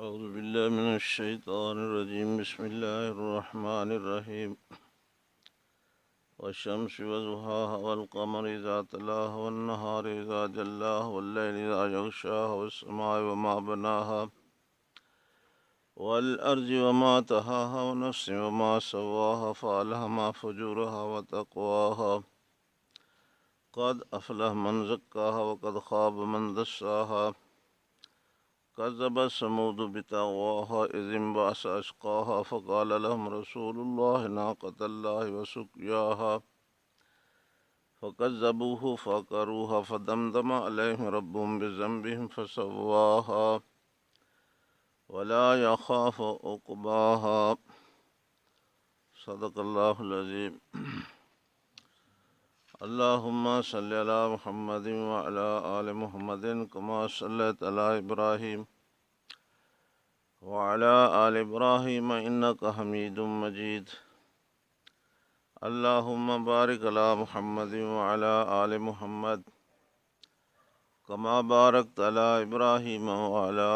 أعوذ بالله من الشيطان الرجيم. بسم الله الرحمن الرحيم. والشمس وضحاها والقمر إذا تلاها والنهار إذا جلاها والليل إذا يغشاها والسماء وما بناها والأرض وما طحاها ونفس وما سواها فألهمها فجورها وتقواها قد أفلح من زكاها وقد خاب من دساها كذب ثمود بطغواها إذ انبعث أشقاها فقال لهم رسول الله ناقة الله وسقياها فكذبوه فعقروها فدمدم عليهم ربهم بذنبهم فسواها ولا يخاف عقباها. صدق الله العظيم. اللهم صل على محمد وعلى آل محمد كما صليت على إبراهيم وعلى آل إبراهيم إنك حميد مجيد. اللهم بارك على محمد وعلى آل محمد كما باركت على إبراهيم وعلى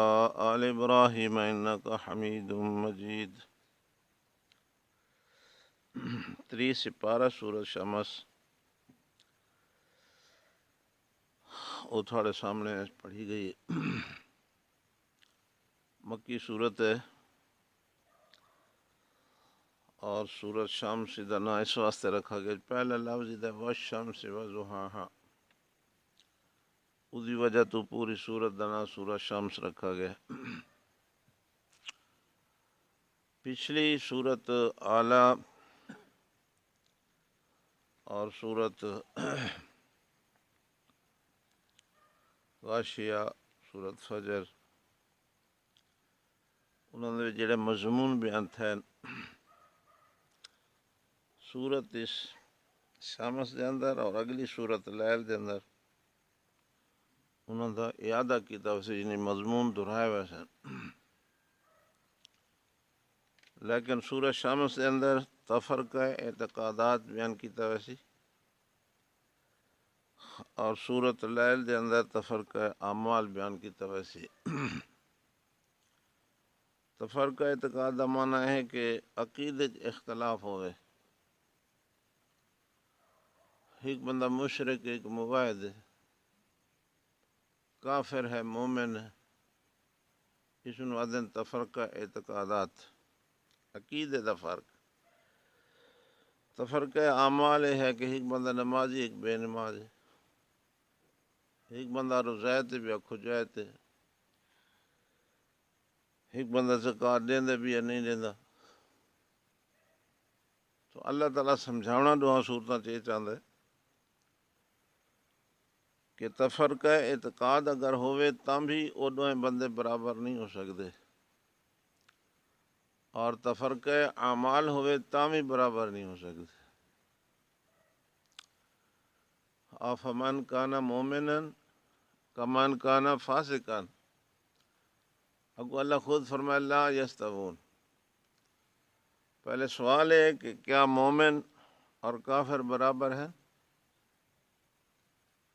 آل إبراهيم إنك حميد مجيد. 3 سپارہ سورۃ شمس وہ تھوڑے سامنے پڑھی گئی مکی صورت ہے اور سورۃ شمس دا نا اس واسطے رکھا گیا پہلا لفظ ہے والشمس وضحاها، اس دی وجہ تو پوری سورت دا نا سورۃ شمس رکھا گیا. پچھلی سورت اعلیٰ اور سورت غاشیہ سورت فجر انہوں نے جڑے مضمون بیان تھے سورت اس شمس دے اندر اور اگلی سورت لیل دے اندر انہوں دا اعادہ کیتا ویسے جنہیں مضمون دہرائے ویسے، لیکن سورت شمس دے اندر تفرقہ اعتقادات بیان کیتا ویسی اور سورت لیل دے اندر تفرقہ اعمال بیان کیتا ویسی. تفرقہ اعتقاد کا معنی ہے کہ عقیدت اختلاف ہوئے، ایک بندہ مشرک ایک موحد ہے، کافر ہے مومن ہے، اس ਨੂੰ ਆਖਦੇ تفرقہ اعتقادات، عقیدے دا فرق. تفرقہ اعمال ہے کہ ایک بندہ نمازی ایک بے نماز ہے، ایک بندہ روزہ تے بھی کھجائے تے، ایک بندہ زکوٰۃ دیندا بھی یا نہیں دیندا. تو اللہ تعالیٰ سمجھاونا دعا صورتاں چ چاہتا ہے کہ تفرقہ اعتقاد اگر ہوئے تاں بھی وہ دوئے بندے برابر نہیں ہو سکتے، اور تفرقہ اعمال ہوئے تاں بھی برابر نہیں ہو سکتے. افمن کان مومنا کمن کان فاسقا، اگو اللہ خود فرمائے لا یستوون. پہلے سوال ہے کہ کیا مومن اور کافر برابر ہیں؟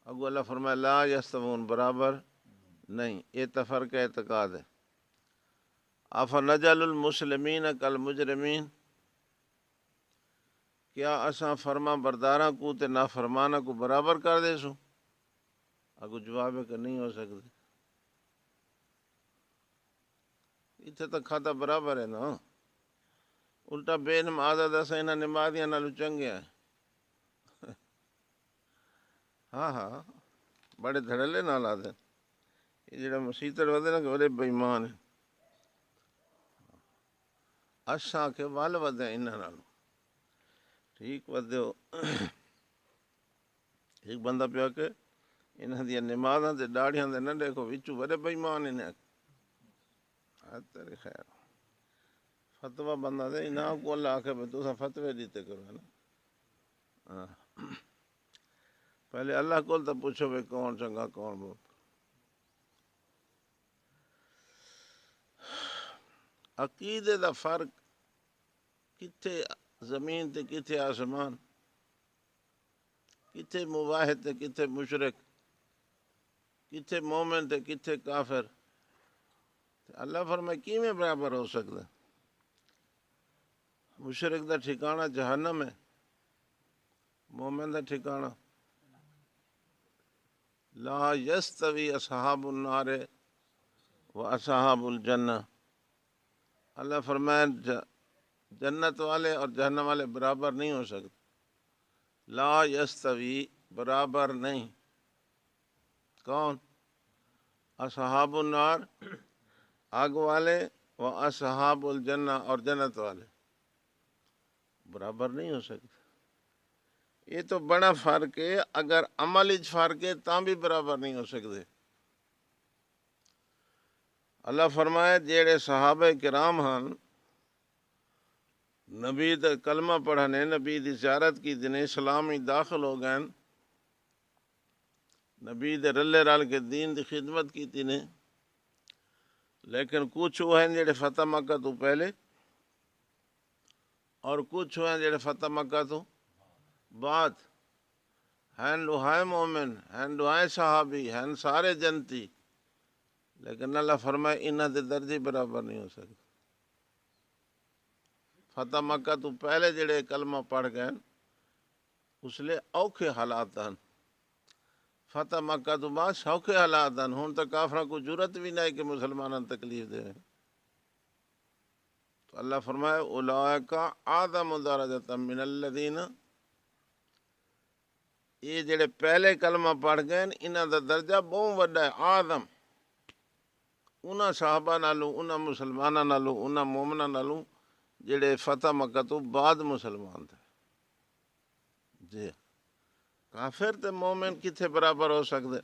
اگو اللہ فرمائے لا یستوون، برابر نہیں. یہ تفرقہ اعتقاد ہے. افنجعل المسلمین کالمجرمین، کیا اساں فرما برداراں کو تے نافرماناں کو برابر کر دے سو؟ اگو جواب ہے کہ نہیں ہو سکتے. اتنے تک کھاتا برابر ہے نا. الٹا بے نماز دسا انہاں نمازیاں نالوں چنگے ہیں. ہاں بڑے دھڑلے نال آدھے یہ جڑا مسیطر ودے نا کہ بڑے بےمان ہیں. اساں کے ول ودے انہاں نالوں ٹھیک ودے ہو. ایک بندہ پیا کہ انہاں دیاں نمازاں تے داڑھیاں دے نہ دیکھو وچوں بڑے بےمان ہیں. تیری خیر فتویٰ بندہ دے انہاں کو اللہ آکھے بھئی تساں فتوے دیتے کرو ہے نا. پہلے اللہ کول تو پوچھو بھئی کون چنگا کون بہت. عقیدے دا فرق کتھے زمین تے کتھے آسمان، کتھے موحد تے کتھے مشرک، کتھے مومن تے کتھے کافر. اللہ فرمائے کیویں برابر ہو سکتا؟ مشرک دا ٹھکانہ جہنم ہے، مومن دا ٹھکانہ لا یستوی اصحاب النار و اصحاب الجنہ۔ اللہ فرمائے جنت والے اور جہنم والے برابر نہیں ہو سکتے۔ لا یستوی برابر نہیں، کون؟ اصحاب النار آگ والے، و اصحاب الجنہ اور جنت والے برابر نہیں ہو سکتے۔ یہ تو بڑا فرق ہے، اگر عمل وچ فرق ہے تاں بھی برابر نہیں ہو سکتے۔ اللہ فرمائے جیڑے صحابہ کرام ہن، نبی دا کلمہ پڑھنے، نبی دی زیارت کی دنے، اسلام میں داخل ہو گئے، نبی دے رلے رل کے دین دی خدمت کی نے، لیکن کچھ وہ ہیں جڑے فتح مکہ تو پہلے اور کچھ وہ ہیں جڑے فتح مکہ تو بعد ہیں، لوہائے مومن ہیں، لوہائے صحابی ہیں، سارے جنتی، لیکن اللہ فرمائے انہاں دے درجے برابر نہیں ہو سکتے۔ فتح مکہ تو پہلے جڑے کلمہ پڑھ گئے اس لئے اوکھے حالات ہیں، فتح مکہ تو بعد سوکھے حالات ہیں، ہون تو کافروں کو جرت بھی نہیں کہ مسلمانوں تکلیف دے۔ تو اللہ فرمائے اولئک اعظم درجۃ من الذین، یہ جڑے پہلے کلمہ پڑھ گئے انہاں دا درجہ بہت وڈا ہے، اعظم، انہاں صحابہ نالوں، انہاں مسلماناں نالوں، انہاں مومناں نالوں جڑے فتح مکہ تو بعد مسلمان تھے۔ جی کافر تے مومن کتھے برابر ہو سکتے؟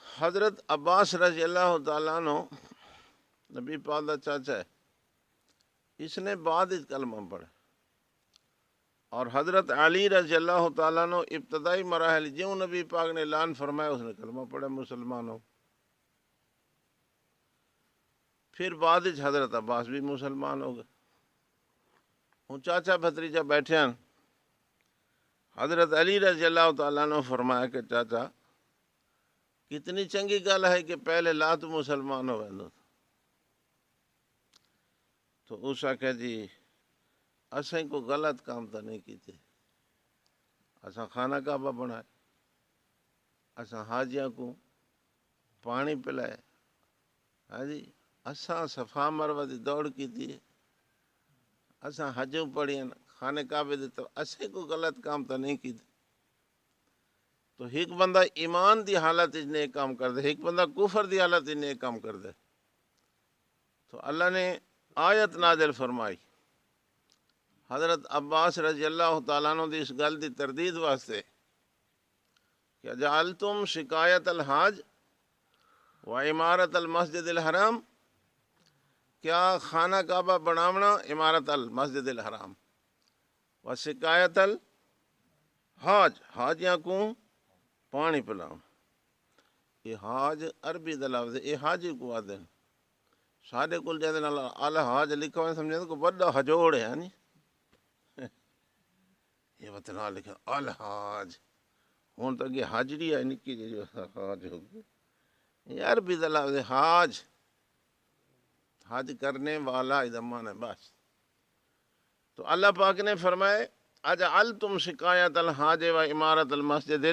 حضرت عباس رضی اللہ تعالیٰ عنہ نبی پاک دا چاچا ہے، اس نے بعد کلمہ پڑھا، اور حضرت علی رضی اللہ تعالیٰ عنہ ابتدائی مراحل جیوں نبی پاک نے اعلان فرمایا اس نے کلمہ پڑھا، مسلمان ہو۔ پھر بعد حضرت عباس بھی مسلمان ہو گئے، ہوں چاچا بھتریجا بیٹھے ہیں۔ حضرت علی رضی اللہ تعالیٰ عنہ فرمایا کہ چاچا کتنی چنگی گل ہے کہ پہلے لا تو مسلمان ہو گئے، تو اس آکھا جی اسیں کو غلط کام تو نہیں کیتے، اساں خانہ کعبہ بنائے، اساں حاجیاں کو پانی پلائے، ہاں جی اساں صفا مروہ دی دوڑ کیتی ہے، اساں حجوں پڑھیں، خانہ کعبے دے، تو اسیں کو غلط کام تو نہیں کیتے۔ تو ایک بندہ ایمان دی حالت وچ نیک کام کر دے، ایک بندہ کفر دی حالت وچ نیک کام کر دے، تو اللہ نے آیت نازل فرمائی حضرت عباس رضی اللہ تعالیٰ عنہ دی اس گل دی تردید واسطے کہ جعلتم شکایت الحاج و عمارت المسجد الحرام، کیا خانہ کعبہ بناونا عمارت المسجد الحرام و شکایت الحاج، حاجیاں کو پانی پلاؤں، یہ حاج عربی دا لفظ ہے، یہ حاجی کو آدھے ہیں، سارے کل جہاں نال الحاج لکھا ہوئے سمجھے کو بڑا حجوڑ ہے، نہیں یہ وطنہ لکھا الحاج، ہون تک یہ حاجری ہے نکی جی جو حاج ہو گئی، یہ عربی دا لفظ ہے حاج، حج کرنے والا ادمان ہے بس۔ تو اللہ پاک نے فرمائے اجعلتم شکایت الحاج و عمارت المسجد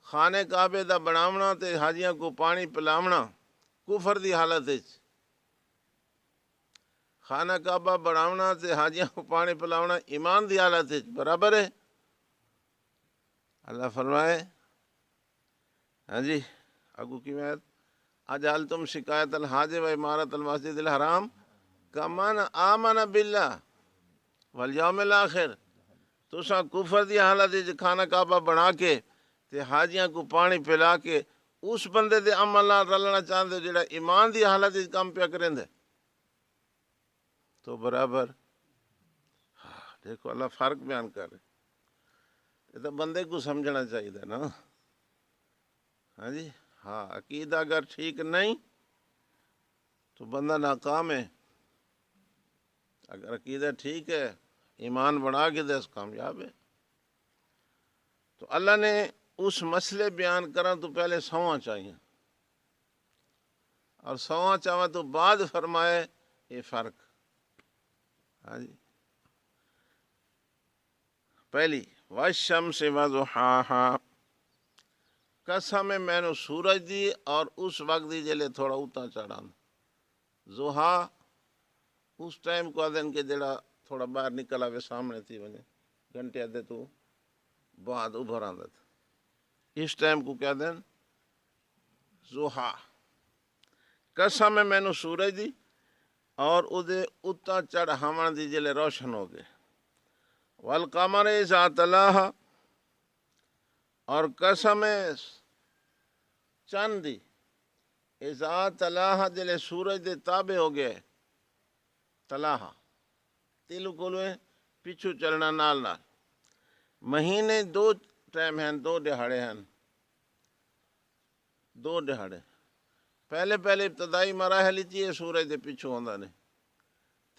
خانے کعبے دا بناونا تے حاجیاں کو پانی پلاونا کفر دی حالت ہے، خانہ کعبہ بناونا تے حاجیاں کو پانی پلاونا ایمان دی حالت ہے، برابر ہے؟ اللہ فرمائے ہاں جی اگو کی آیت اجعلتم شکایت الحاج و عمارت المسجد الحرام کمن آمن باللہ والیوم الاخر، تساں کفر دی حالت وچ خانہ کعبہ بنا کے تے حاجیاں کو پانی پلا کے اس بندے دے عمل نال رلنا چاہندے جڑا ایمان دی حالت وچ کام پیا کریندا، تو برابر۔ دیکھو اللہ فرق بیان کر رہے، یہ تو بندے کو سمجھنا چاہیے نا، ہاں جی ہاں عقیدہ اگر ٹھیک نہیں تو بندہ ناکام ہے، اگر عقیدہ ٹھیک ہے ایمان بنا کے دس کامیاب ہے۔ تو اللہ نے اس مسئلے بیان کریں تو پہلے سواں چاہیے، اور سواں چاہے تو بعد فرمائے یہ فرق۔ ہاں جی، پہلی والشمس وضحاها، قسم میں نے سورج دی اور اس وقت دی جلے تھوڑا اتنا چڑھا زحا اس ٹائم کو آدھن کے جڑا تھوڑا باہر نکل آوے سامنے تھی وجہ گھنٹے آدھے تو بعد ابھر آندہ تھا، اس ٹائم کو کیا دیں زحا۔ قسم میں نے سورج دی اور ادھے اتنا چڑھ ہمن دی جلے روشن ہو گئے، والقمر اذا تلاہا، اور قسم چند دی اذا تلاہا جلے سورج دے تابع ہو گئے، تلاہا تیلو کولویں پیچھو چلنا نال نال۔ مہینے دو ٹائم ہیں، دو دہاڑے ہیں، دو دہاڑے۔ پہلے ابتدائی مراحل چیئے سورج دے پیچھو ہوندہ نے،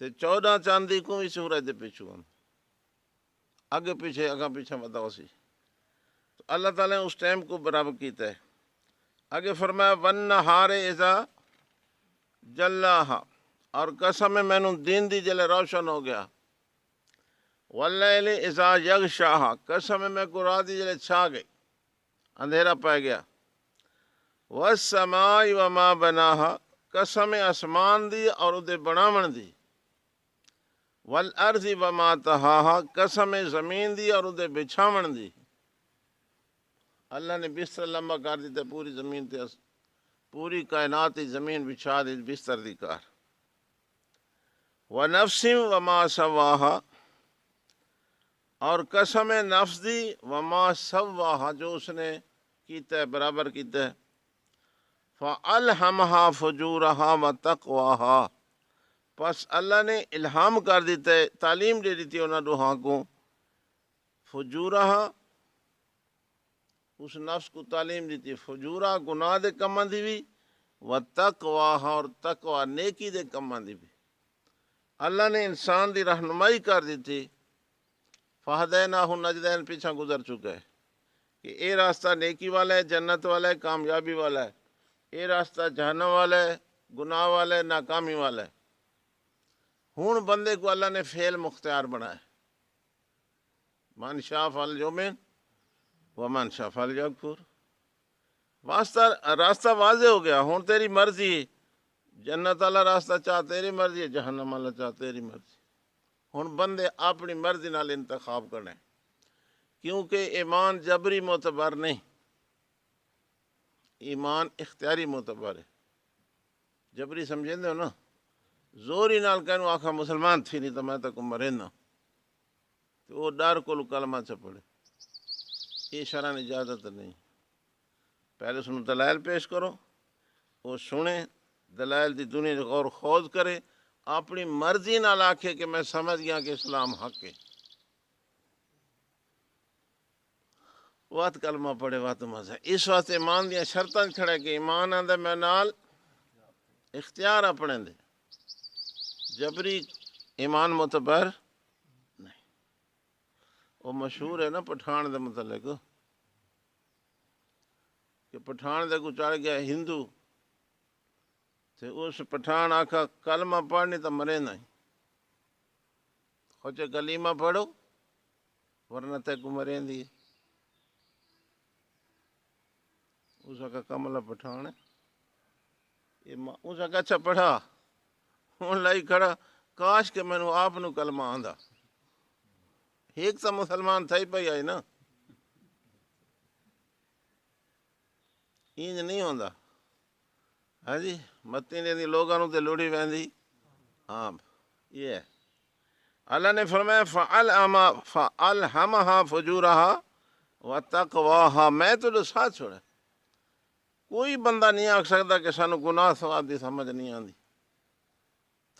تے 14 چاندی کو بھی سورج دے پیچھو ہوندہ، آگے پیچھے بتاؤ سی۔ تو اللہ تعالیٰ نے اس ٹائم کو برابر کیتا ہے۔ آگے فرمایا والنہار اذا جلاہا، اور قسم میں نے دین دی جلے روشن ہو گیا، واللیل اذا یغشاہا، قسم میں کو رات دی جلے چھا گئی، اندھیرا پائے گیا، والسماء وما بناہا، قسم اسمان دی اور ادھے بنامن دی، والارض وما طحاہا، قسم زمین دی اور ادھے بچھامن دی۔ اللہ نے بستر لمبا کر دیتا پوری زمین تے، پوری کائنات دی زمین بچھا دی بستر دی کار۔ ونفس وما سواہا، اور قسم نفس دی وما سواہا، جو اس نے کیتا ہے برابر کیتا ہے، فَأَلْهَمَهَا فُجُورَهَا وَتَقْوَاهَا، پس اللہ نے الہام کر دیتا ہے، تعلیم دے دیتی ہے انہاں دوہاں کو، فجورہا اس نفس کو تعلیم دیتی ہے، فجورہ گناہ دے کماں دی بھی، وَتَقْوَاهَا اور تقوی نیکی دے کماں دی بھی۔ اللہ نے انسان دی رہنمائی کر دیتی، فَهَدَيْنَاهُ النَّجْدَيْنِ پیچھا گزر چکا ہے کہ اے راستہ نیکی والا ہے، جنت والا ہے، کامیابی والا ہے، اے راستہ جہنم والا ہے، گناہ والا ہے، ناکامی والا ہے۔ ہون بندے کو اللہ نے فعل مختار بنایا، من شاء فلیؤمن ومن شاء فلیکفر، راستہ واضح ہو گیا، ہون تیری مرضی ہے، جنت والا راستہ چاہ تیری مرضی ہے، جہنم والا چاہ تیری مرضی۔ ہون بندے اپنی مرضی نال انتخاب کرنے، کیونکہ ایمان جبری معتبر نہیں، ایمان اختیاری معتبر ہے۔ جبری سمجھیں دے ہو نا، زوری نال کہنو آخا مسلمان تھی نہیں تو میں تک مرینہ، تو وہ ڈر کو کلمہ سے پڑھے، یہ شرع اجازت نہیں۔ پہلے سنو دلائل پیش کرو، وہ سنیں دلائل دی دنیا جو غور خوض کرے، اپنی مرضی نال آکھے کہ میں سمجھ گیا کہ اسلام حق ہے، وقت کلمہ پڑھے وقت مزہ۔ اس واسطے ایمان دیا شرطاں کھڑے کہ ایمان آندہ میں نال اختیار اپنے دے، جبری ایمان معتبر نہیں۔ وہ مشہور ہے نا پٹھان دے متعلق کہ پٹھان دے کو چڑھ گیا ہندو، تے اس پٹھان آکھا کلمہ پڑھنی تو مرے نہیں، خوچے کلمہ پڑھو ورنہ تے کو مرے دی۔ اس کا کملہ پٹھان ہے، اس کا اچھا پڑھا، ہون لائی کھڑا کاش کہ میں نے آپ نو کلمہ آندہ، ایک سا مسلمان تھا ہی پہی آئی نا، اینج نہیں ہوندہ۔ ہاں جی، متی نے دی لوگاں نو تے لوڑی ویندی ہاں یہ ہے۔ اللہ نے فرمایا فَأَلْهَمَهَا فُجُورَهَا وَتَقْوَاهَا، میں تو ساتھ چھوڑا، کوئی بندہ نہیں آکھ سکتا کہ سانو گناہ ثواب دی سمجھ نہیں آندی،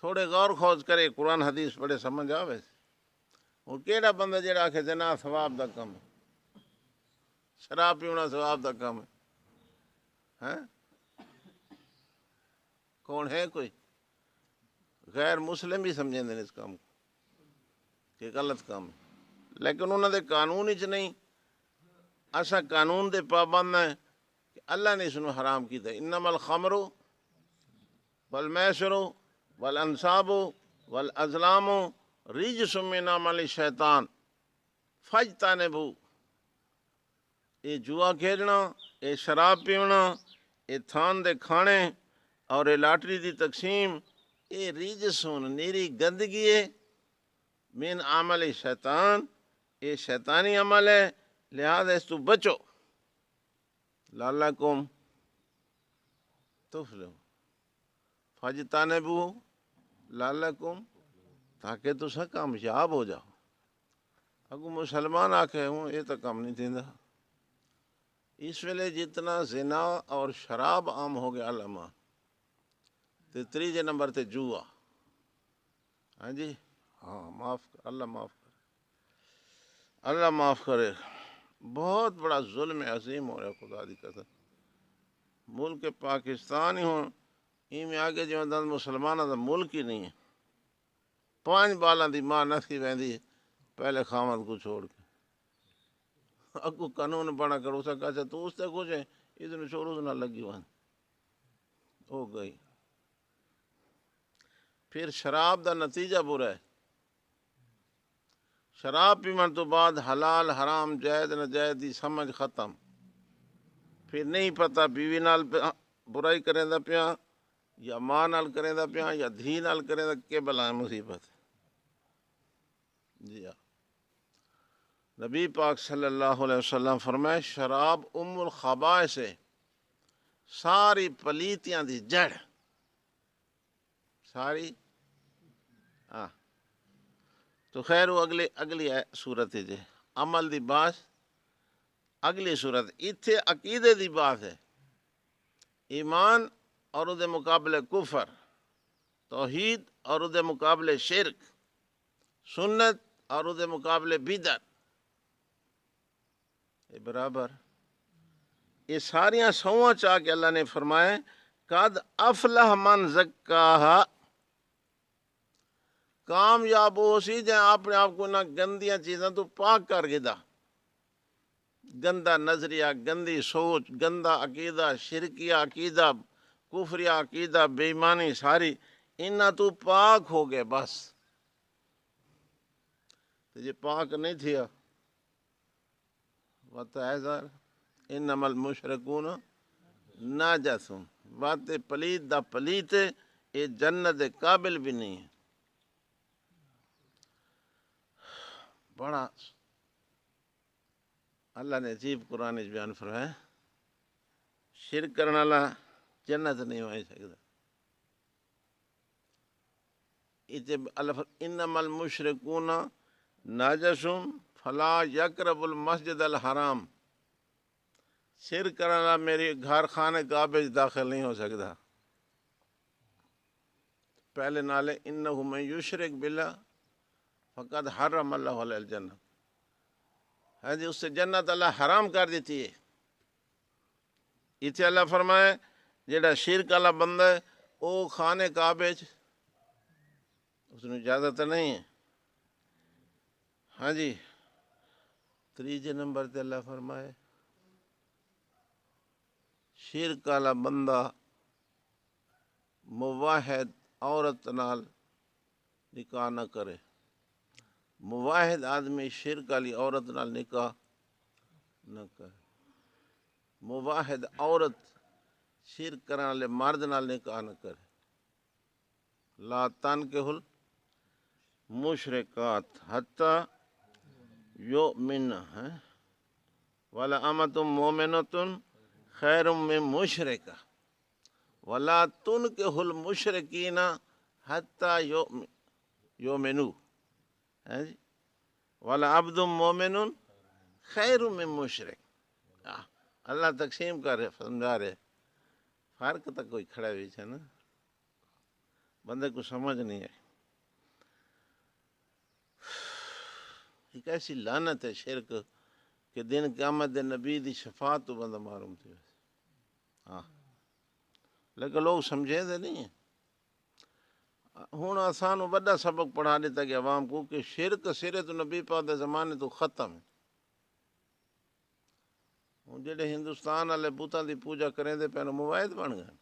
تھوڑے غور خوض کرے قرآن حدیث پڑھے سمجھ آوے۔ اور کیڑا بندہ جیڑا آکھے زنا ثواب دا کم ہے، شراب پیونا ثواب دا کم ہے، ہاں کون ہے کوئی؟ غیر مسلم بھی سمجھیں دیں اس کام کو کہ غلط کام ہے، لیکن انہوں نے قانون ہی نہیں اسا قانون دے پابند ہیں کہ اللہ نے اس نو حرام کیتا انما الخمر والمیسر والانصاب والازلام رجس من عمل الشیطان فاجتنبوا، یہ جوا کھیلنا، یہ شراب پیونا، یہ تھان دے کھانے اور یہ لاٹری دی تقسیم، یہ ریجسون نیری گندگی ہے، من عمل شیطان، یہ شیطانی عمل ہے، لہذا اس تو بچو، لعلکم تفلحون، فاجتنبوا لعلکم، تاکہ تسا کامیاب ہو جاؤ۔ اگو مسلمان آکھے ہوں یہ تو کم نہیں تھیندا۔ اس ویلے جتنا زنا اور شراب عام ہو گیا علماء تے تیجے نمبر تے جوا، ہاں جی، ہاں معاف کر، اللہ معاف کرے، اللہ معاف کرے، بہت بڑا ظلم عظیم ہو رہا ہے خدا دی قسم۔ ملک پاکستان ہی ہوں این میں آگے جو اندر مسلمانوں دا ملک ہی نہیں ہے۔ 5 بالاں دی ماں نسی ویندی پہلے خامد کو چھوڑ کے، اگو قانون بنا کر اسا کہا تو اس تے کچھ ہے ادھر چھوڑو نہ لگی وان ہو گئی۔ پھر شراب دا نتیجہ برا ہے، شراب پیمن تو بعد حلال حرام جائز ناجائز دی سمجھ ختم، پھر نہیں پتہ بیوی نال برائی کریں دا پیا یا ماں نال کریں دا پیا یا دھی نال کریں دا، کہ بلائیں مصیبت۔ جی ہاں، نبی پاک صلی اللہ علیہ وسلم فرمائے شراب ام الخبائث ہے، ساری پلیتیاں دی جڑ، ساری ہاں۔ تو خیر وہ اگلی صورت ہے جی عمل دی بات، اگلی صورت اتھے عقیدے دی بات ہے، ایمان اور دے مقابلے کفر، توحید اور دے مقابلے شرک، سنت اور دے مقابلے بدعت، یہ برابر یہ ساریاں سواں چاہ کے اللہ نے فرمائے قد افلح من زکاہا، کامیاب ہو سی جائیں اپنے آپ کو نہ گندیاں چیزاں تو پاک کر گدا، گندا نظریہ، گندی سوچ، گندا عقیدہ، شرکیہ عقیدہ، کفریہ عقیدہ، بے ایمانی ساری انہاں تو پاک ہو گئے بس۔ تو یہ پاک نہیں تھیا وَتَعَذَرَ انما المشرکون ناجس، بات پلید دا پلیت ہے، یہ جنت دے قابل بھی نہیں ہے۔ بڑا اللہ نے عجیب قرآن بیان فرمایا شرک کرنے والا جنت نہیں ہوئی سکتا۔ اللہ انما المشرکون ناجس فلا یقرب المسجد الحرام، شرک کرنے والا میری گھر خانے کعبے داخل نہیں ہو سکتا۔ پہلے نالے انہ من یشرک باللہ فقد حرم اللہ علیہ الجنہ، ہے جی اس سے جنت اللہ حرام کر دیتی ہے۔ اتھے اللہ فرمائے جیڑا شرک والا بندہ ہے او خانے کعبے اس نے اجازت نہیں ہے۔ ہاں جی، تیجے نمبر تے اللہ فرمائے شرک والا بندہ مواحد عورت نال نکاح نہ کرے، مواحد آدمی شرک والی عورت نال نکاح نہ کرے، مواحد عورت شرک کرنے والے مرد نال نکاح نہ کرے۔ لا تنکحوا المشرکات حتی یؤمن، ولأمۃ مؤمنۃ خیر من مشرکہ ولا تنکحوا المشرکین حتی یؤمنوا، ولعبد مؤمن خیر من مشرک۔ اللہ تقسیم کر رہے، سمجھا رہے، فرق تک کوئی کھڑا ہوئی ہے نا، بندے کو سمجھ نہیں ہے۔ ایک ایسی لعنت ہے شرک کہ دن قیامت دے نبی دی شفاعت تو بندہ محروم تھی، ہاں لیکن لوگ سمجھے دے نہیں ہیں۔ ہوں آسانو بڑا سبق پڑھا دیتا کہ عوام کو کہ شرک سرے تو نبی پاک دے زمانے تو ختم ہے، ہوں جڑے ہندوستان والے بتاں دی پوجا کریں دے پہنوں موائد بن گئے،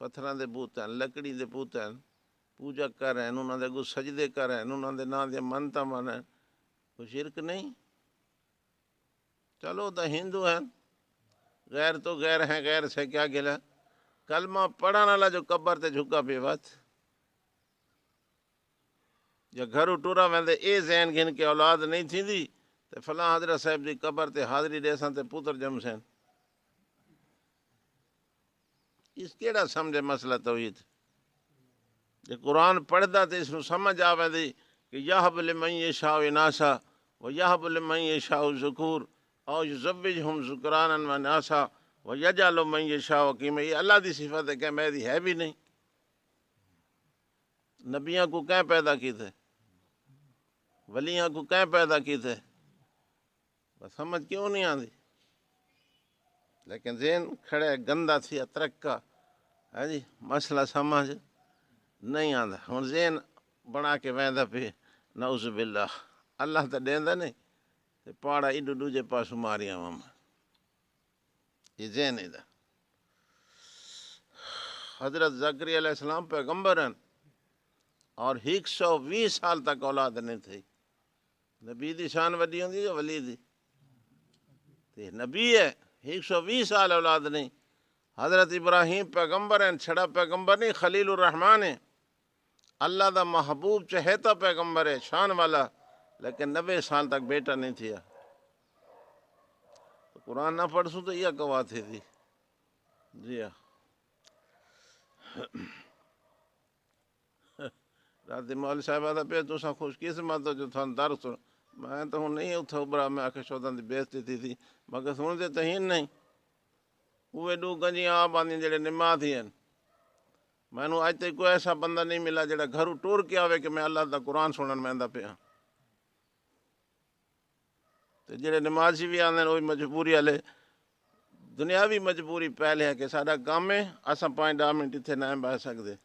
پتھراں دے بت ہیں، لکڑی دے بت ہیں، پوجا کر رہے ہیں، انہوں دے اگوں سجدے کر رہے ہیں، انہوں دے نام دے منتا من ہیں، کوئی شرک نہیں؟ چلو تو ہندو ہیں، غیر تو غیر ہیں، غیر سے کیا گلا؟ کلمہ پڑھن والا جو قبر تے جھکا پہ بات، یا گھروں ٹورا ویندے اے ذہن گھن کے اولاد نہیں تھیندی تے فلاں حضرت صاحب دی قبر تے حاضری ڈیساں تے پتر جمسن، اس کیڑا سمجھے مسئلہ توحید؟ جے قرآن پڑھدا تے اس نو سمجھ آویندی کہ یہب لمن یشاء اناسا و یہب لمن یشاء ذکور او یزوجہم ذکرانا و اناسا و یجعل من یشاء عقیما، یہ اللہ دی صفت ہے کہ میری ہے بھی نہیں؟ نبیاں کو کہیں پیدا کیتے، ولیاں کو کہیں پیدا کیتے؟ بس سمجھ کیوں نہیں آندی؟ لیکن ذہن کھڑے گندا تھی ترکا، ہاں جی، مسئلہ سمجھ نہیں آندا، ہن ذہن بنا کے ویندا پہ، نعوذ باللہ، اللہ تو دیندا نہیں تے پاڑا ایڈو دوجے پاسوں ماریاں وام، یہ ذہن ہے دا۔ حضرت زکریا علیہ السلام پیغمبر ہیں اور 120 سال تک اولاد نہیں تھی۔ نبی دی شان وڈی ہوندی یا ولی دی؟ تے نبی ہے، 120 سال اولاد نہیں۔ حضرت ابراہیم پیغمبر ہیں، چھڑا پیغمبر نہیں، خلیل الرحمان ہیں، اللہ دا محبوب چہیتا پیغمبر ہے، شان والا، لیکن 90 سال تک بیٹا نہیں تھیا۔ قرآن نہ پڑھسوں تو یہ کوا تھی تھی، جی ہاں۔ رات مول صاحب آتا پہ تساں خوش قسمت ہو جو تھان درس سن، میں تو ہوں نہیں اتھا ابرا، میں آکھے شوطان دی بیعزتی تھی مگر سن دے تہین نہیں، اوے دو گنجیاں آپ آندیں جڑے نماز ہی ہیں۔ میں نو آج تک کوئی ایسا بندہ نہیں ملا جڑا گھروں ٹور کے آوے کہ میں اللہ دا قرآن سنن مہندا پہ ہاں۔ تے جڑے نمازی بھی آندے وہی مجبوری والے، دنیاوی مجبوری پہلے ہے کہ ساڈا کام ہے، اساں 5-10 منٹ اتنے نہ بہ سکدے۔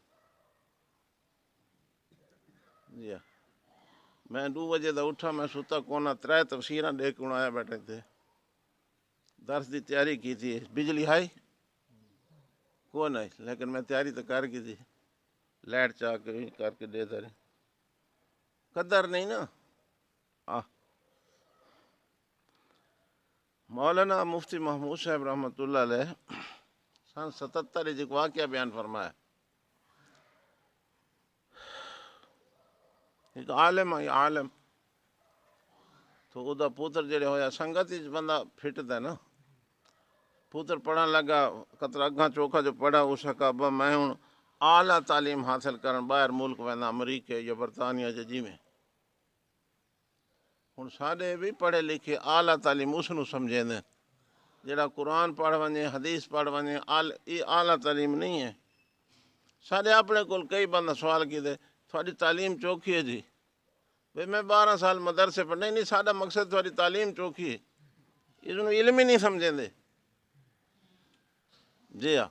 جی ہاں، میں 2 بجے دا اٹھا، میں ستا کونا 3 تفسیراں دے کے آیا بیٹھے تھے، درس دی تیاری کی تھی، بجلی آئی کون آئی لیکن میں تیاری تو کر کی تھی، لائٹ چاہ کے کر کے دے رہے، قدر نہیں نا۔ مولانا مفتی محمود صاحب رحمۃ اللہ علیہ سن 77 ایک واقعہ بیان فرمایا، ایک عالم ہے، عالم تو وہ دا پوتر جڑے ہویا سنگت ہی بندہ پھٹتا ہے نا، پوتر پڑھن لگا، قطر اگاں چوکھا جو پڑھا اس کا ابا میں ہوں اعلیٰ تعلیم حاصل کرن باہر ملک وینا، امریکہ یا برطانیہ جی میں، ہوں ساڈے بھی پڑھے لکھے اعلیٰ تعلیم اس نو سمجھیں دیں، جڑا قرآن پڑھ ونجے، حدیث پڑھ ونجے، یہ اعلیٰ تعلیم نہیں ہے۔ ساڈے اپنے کول کئی بندہ سوال کیتے تھوڑی تعلیم چوکھی ہے جی، بھئی میں 12 سال مدرسے پڑھ، نہیں ساڈا مقصد تھوڑی تعلیم چوکھی ہے، اس نو علم ہی نہیں سمجھیں دے۔ جی ہاں،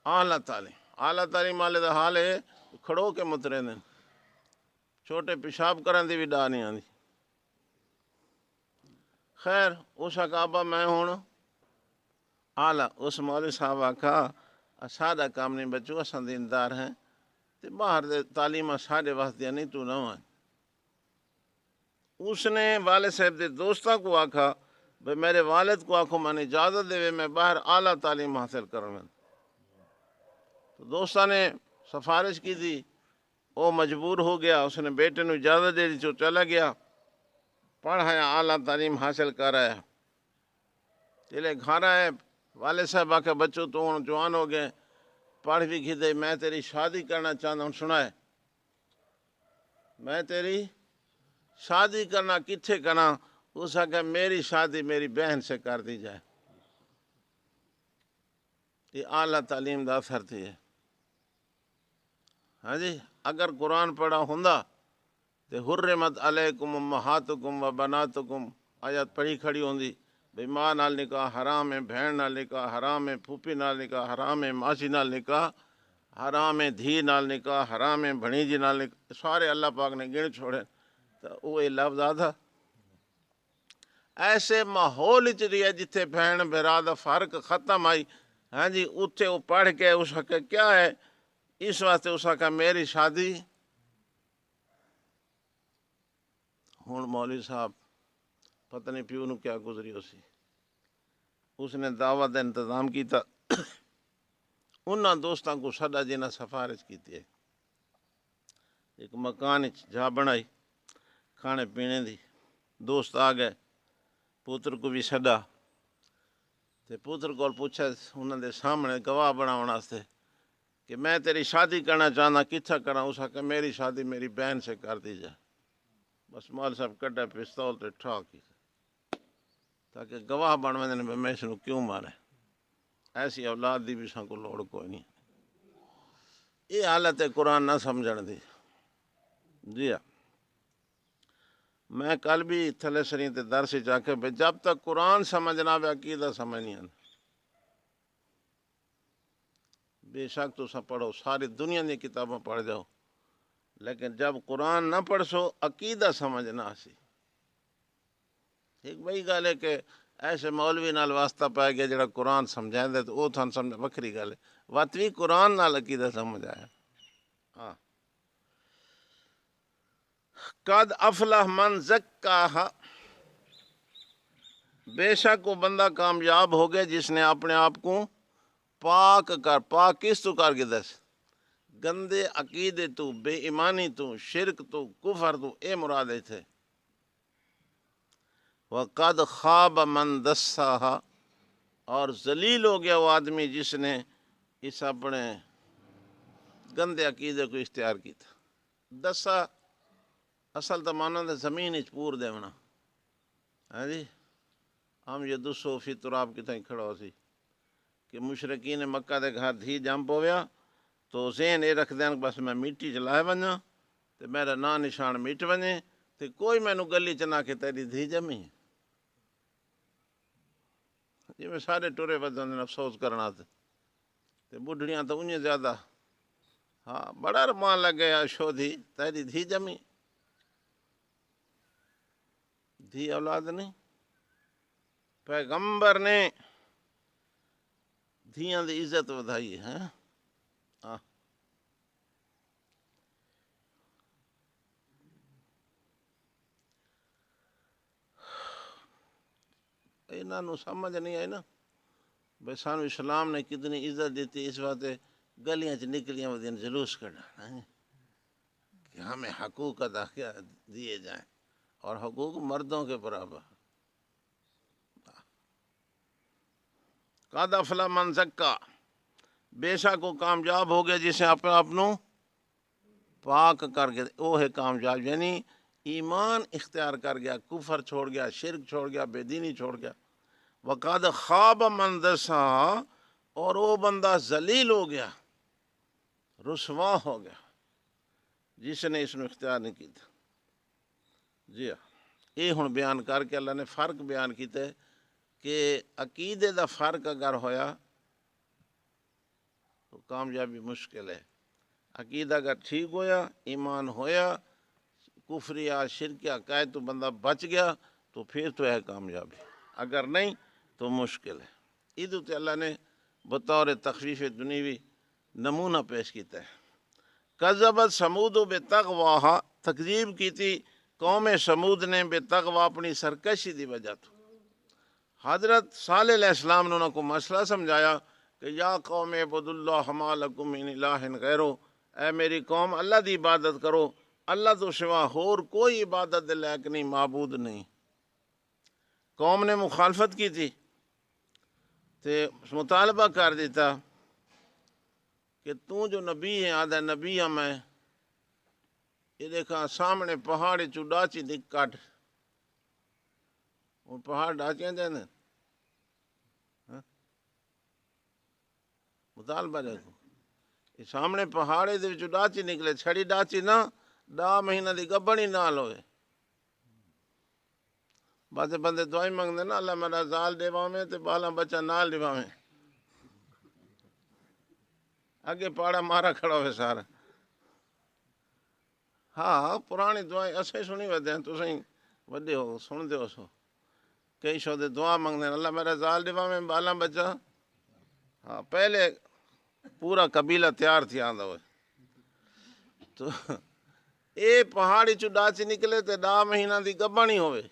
اعلیٰ تعلیم والے دا حال ہے کھڑو کے مترے دیں، چھوٹے پیشاب کرن دی بھی ڈا نہیں آندی۔ خیر اس کا ابا میں ہوں اعلیٰ، اس مولوی صاحب آکھا ساڈا کام نہیں بچو، اساں دیندار ہیں تے باہر دے تعلیم ساڈے واسطے نہیں، تو نہ وان۔ اس نے والد صاحب دے دوستاں کو آکھا بھئی میرے والد کو آکھو میں نے اجازت دے میں باہر اعلیٰ تعلیم حاصل کروں، تو دوستاں نے سفارش کی تھی، وہ مجبور ہو گیا، اس نے بیٹے نو اجازت دے دی تو چلا گیا، پڑھایا، اعلیٰ تعلیم حاصل کر آیا، چلے گھر آئے، والد صاحب آکھا بچوں تو ہوں جوان ہو گئے، پڑھ بھی کھدے، میں تیری شادی کرنا چاہتا ہوں، سنائے میں تیری شادی کرنا کتھے کرنا؟ اس آکھا میری شادی میری بہن سے کر دی جائے۔ یہ اعلیٰ تعلیم دا اثر تھی ہے، ہاں جی۔ اگر قرآن پڑھا ہوندا تے حرمت علیکم امہاتکم و بناتکم آیات پڑھی کھڑی ہوندی، بھئی ماں نال نکاح حرام ہے، بہن نال نکاح حرام ہے، پھوپھی نال نکاح حرام ہے، ماسی نال نکاح حرام ہے، دھی نال نکاح حرام ہے، بھنیجی نال نکاح، سارے اللہ پاک نے گن چھوڑے، تو وہ لفظ آدھا ایسے ماحول چ رہی ہے جتھے بہن بھرا دا فرق ختم آئی، ہاں جی، اتھے وہ پڑھ کے اس کا کیا ہے، اس واسطے اس کا میری شادی ہوں مولوی صاحب پتہ نہیں پیو نو کیا گزری ہو سی، اس نے دعوت کا انتظام کیتا، انہاں دوستاں کو سدا جنہیں سفارش کی ہے، ایک مکان جا بنائی کھانے پینے دی، دوست آ گئے، پوتر کو بھی سدا تے پوتر کو پوچھا انہوں دے سامنے گواہ بناؤن واسطے کہ میں تیری شادی کرنا چاہنا، کتھا کرا، اس کا میری شادی میری بہن سے کر دی جائے، بس مول صاحب کڈا پستول تے ٹھا کی تاکہ گواہ بن ویندے نے میں اس نو کیوں مارے، ایسی اولاد دی بھی سان کو لوڑ کوئی نہیں، یہ حالت ہے قرآن نہ سمجھن دی۔ جی ہاں، میں کل بھی تھلے سریں تے درس چ آکھیا بھئی جب تک قرآن سمجھ نہ آوے عقیدہ سمجھ نہیں آنا، بے شک تساں پڑھو ساری دنیا دی کتاباں پڑھ جاؤ، لیکن جب قرآن نہ پڑھ سو عقیدہ سمجھ نہ آسی۔ ایک بئی گل ہے کہ ایسے مولوی نال واسطہ پائے گیا جڑا قرآن سمجھائیں دے تو وہ تھان سمجھ وکری گل ہے، واتوی قرآن نال عقیدہ سمجھ آیا۔ ہاں، قد افلح من زکاہا، بے شک وہ بندہ کامیاب ہو گیا جس نے اپنے آپ کو پاک کس تو کر کے دس، گندے عقیدے تو، بے ایمانی تو، شرک تو، کفر تو، اے مرادے تھے۔ وقد خواب من دساہا، اور ذلیل ہو گیا وہ آدمی جس نے اس اپنے گندے عقیدے کو اختیار کی تھا۔ دسا اصل تو مانا تھا زمین اچ پور دیونا، ہاں جی، ہم یہ دسو فی تراب کتنے کھڑا ہو سی کہ مشرقین مکہ دے گھر دھی جم پویا تو ذہن یہ رکھ دین بس میں میٹی چلائے ونجا تے میرا نا نشان مٹ ونجے تے کوئی مینو گلی چنا کے تیری دھی جمی، جی میں سارے ٹرے وجہ افسوس کرنا تے بڑھڑیاں تو انہیں زیادہ، ہاں بڑا رمان لگ گیا شودھی تیری دھی جمی، دھی اولاد نہیں، پیغمبر نے دھیاں دی عزت ودائی ہے۔ ہاں، انہاں نو سمجھ نہیں آئی نا بھئی سانو اسلام نے کتنی عزت دیتی، اس واسطے گلیاں چ نکلیاں ودین جلوس کڈھا کہ ہمیں حقوق ادا دیے جائیں اور حقوق مردوں کے برابر۔ قد افلح من زکا، بے شک وہ کامیاب ہو گیا جسے اپنے آپ نو پاک کر کے، وہ ہے کامیاب، یعنی ایمان اختیار کر گیا، کفر چھوڑ گیا، شرک چھوڑ گیا، بے دینی چھوڑ گیا۔ وقد خواب من دساہا، اور وہ بندہ ذلیل ہو گیا، رسوا ہو گیا جس نے اس نو اختیار نہیں کیتا۔ جی ہاں، یہ ہن بیان کر کے اللہ نے فرق بیان کیتا ہے کہ عقیدے دا فرق اگر ہویا تو کامیابی مشکل ہے، عقیدہ اگر ٹھیک ہویا، ایمان ہویا، کفریا شرکیا قائد تو بندہ بچ گیا تو پھر تو ہے کامیابی، اگر نہیں تو مشکل ہے۔ ادھر تے اللہ نے بطور تخفیف دنیوی نمونہ پیش کیتا ہے۔ کذبت سمود بے تقواہا، تکذیب کی تھی قوم سمود نے بے تقوا اپنی سرکشی دی وجہ تو۔ حضرت صالح علیہ السلام نے انہوں کو مسئلہ سمجھایا کہ یا قوم عبد اللہ ما لکم من الہ غیرو، اے میری قوم اللہ دی عبادت کرو، اللہ تو سوا ہور کوئی عبادت دے لائق نہیں، معبود نہیں۔ قوم نے مخالفت کی تھی تے مطالبہ کر دیتا کہ تو جو نبی ہے آدھا نبی ہاں میں، یہ دیکھا سامنے پہاڑی چو ڈاچی دکھ کٹ، وہ پہاڑ ڈاچیاں جاندے مطالبہ دیکھو، یہ سامنے پہاڑے دے وچوں ڈاچی نکلے، چھڑی ڈاچی نہ 10 مہینہ دی گبڑی نال ہوئے، بعض بندے دعائی منگدے نا اللہ میرا زال دیواں تے بالا بچہ نال دیواں، اگے پاڑا مارا کھڑا ہوئے سارا۔ ہاں پرانی دعائیں اسے سنی ودے ہیں، تسیں وڈے ہو سن دے ہو سو، کئی شودے دعا منگتے ہیں اللہ میرا زال ڈبا میں بالا بچا. ہاں پہلے پورا قبیلہ تیار تھی آندا ہوئے تو اے پہاڑی چو ڈاچی نکلے تے 10 مہینہ دی گبانی ہوئے.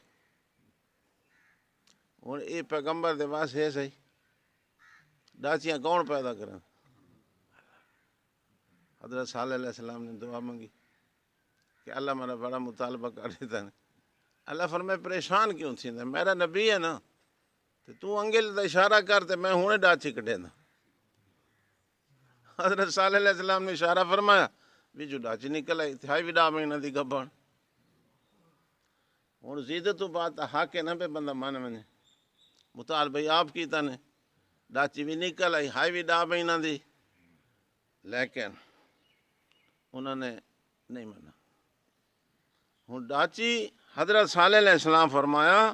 ہوں اے پیغمبر دے پاس ہے صحیح ڈاچیاں کون پیدا کریں. حضرت صالح علیہ السلام نے دعا منگی کہ اللہ میرا بڑا مطالبہ کر دیتا ہے. اللہ فرمائے پریشان کیوں تھی میرا نبی ہے نا تو انگل دا اشارہ کرتے میں ہوں ڈاچی کٹے نا. حضرت صالح علیہ السلام نے اشارہ فرمایا بھی جو ڈاچی نکل آئی تھائی بھی 10 مہینہ دی گبان. ہوں زید تو بات حق نہ پہ بندہ مان ونے مطالبہ آپ کیتا نے ڈاچی بھی نکل آئی ہائی بھی 10 مہینہ دی لیکن انہوں نے نہیں مانا. ہوں ڈاچی حضرت صالح علیہ السلام فرمایا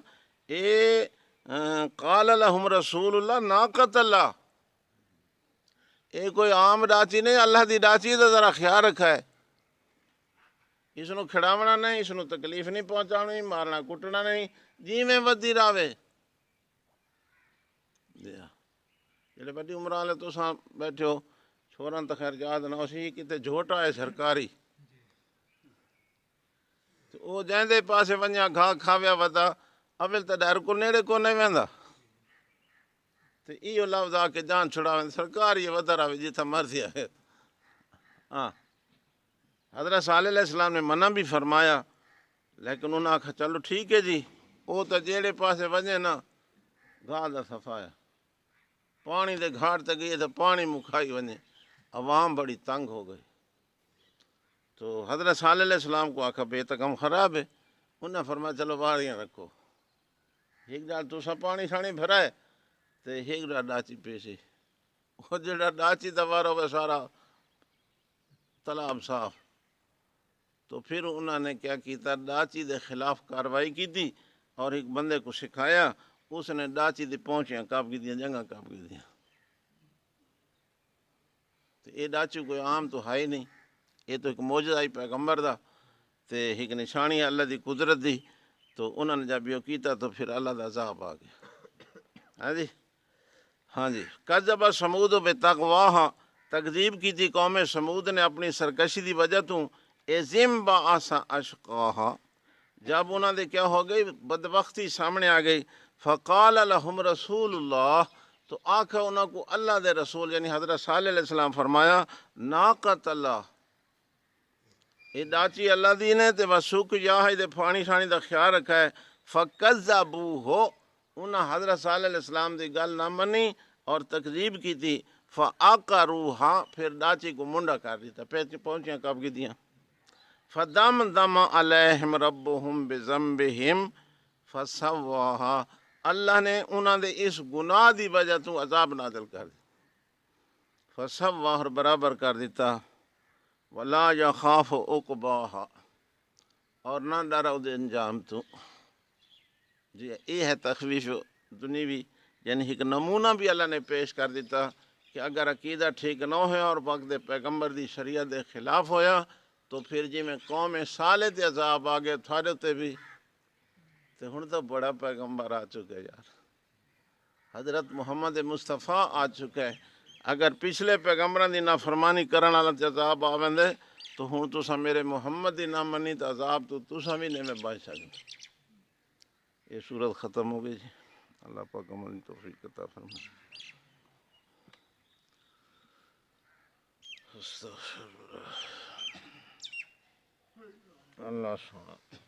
اے قال لہم رسول اللہ ناقۃ اللہ اے کوئی عام ڈاچی نہیں اللہ دی ڈاچی دا ذرا خیال رکھا ہے. اس نو کھڑاونا نہیں اس نو تکلیف نہیں پہنچانی مارنا کٹنا نہیں جی میں ودی راوے. جڑے بڑی عمر والے تو بیٹھے ہو چھوڑن تو خیر یاد نہ اسی کتے جھوٹا ہے سرکاری تو وہ جائیں پاسے ونجا گھا کھاویا ودا اول تو ڈر کو نیڑے کو نہیں ویندا تو ایو لفظ آ کے جان چھڑاویں سرکاری ودا راوے جتھا مرضی ہے. ہاں حضرت صالح علیہ السلام نے منع بھی فرمایا لیکن انہوں نے کہا چلو ٹھیک ہے جی وہ تو جیڑے پاسے وجے نا گاہ دا صفایا پانی دے گھاٹ تے گئے تو پانی مکھائی ونے عوام بڑی تنگ ہو گئی. تو حضرت صالح علیہ السلام کو آکھا بے تکم خراب ہے. انہوں نے فرمایا چلو باریاں رکھو ایک ڈال تو سا پانی شانی بھرائے تو ایک ڈال ڈاچی پیشی وہ جڑا ڈاچی دوارا ہوئے سارا تالاب صاف. تو پھر انہوں نے کیا کیتا ڈاچی دے خلاف کاروائی کی تھی اور ایک بندے کو سکھایا اس نے ڈاچی دی پہنچیاں کاپ کی دیا جنگا کاپ کی دیا. تو یہ ڈاچی کوئی عام تو ہے ہی نہیں یہ تو ایک معجزہ ہی پیغمبر دا تے ایک نشانی اللہ دی قدرت دی. تو انہوں نے جب یہ کیتا تو پھر اللہ دا عذاب آ گیا. ہاں جی ہاں جی کذب سمود بتقواہا تکذیب کی تھی قوم سمود نے اپنی سرکشی دی وجہ تو ایزم بعث اشقاہا جب انہوں نے کیا ہو گئی بدبختی سامنے آ گئی. فقال لہم رسول اللہ تو آکھا انہوں کو اللہ دے رسول یعنی حضرت صالح علیہ السلام فرمایا ناقۃ اللہ یہ ڈاچی اللہ دی نے تے بس سوک جا ہے دے پانی شانی دا خیال رکھا ہے. فکذبوہ انہاں حضرت صالح علیہ السلام دی گل نہ منی اور تکذیب کی تھی. فعقروہا پھر ڈاچی کو منڈا کر دیتا پہنچیاں کب کی دیاں. فدمدم علیہم ربہم بذنبہم فسواہا اللہ نے انہاں دے اس گناہ دی وجہ تو عذاب نازل کر دی فسواہا اور برابر کر دیتا. ولا یخاف عقباہا اور نہ ڈرا دے انجام تو. جی یہ ہے تخویف دنیوی یعنی ایک نمونہ بھی اللہ نے پیش کر دیتا کہ اگر عقیدہ ٹھیک نہ ہویا اور وقت پیغمبر دی شریعت دے خلاف ہویا تو پھر جی میں قوم صالح تے عذاب آگے تھوڑے تے بھی تو ہن تو بڑا پیغمبر آ چکے یار حضرت محمد مصطفیٰ آ چکے ہے. اگر پچھلے پیغمبران دی نافرمانی کرن والا تے عذاب آوندے تو ہن تساں میرے محمد دی نہ منی تو عذاب تو تساں بھی نہیں میں بچ سکتے. یہ صورت ختم ہو گئی جی. اللہ پاک عمل توفیق عطا فرمائے. استغفر اللہ اللہ سبحانہ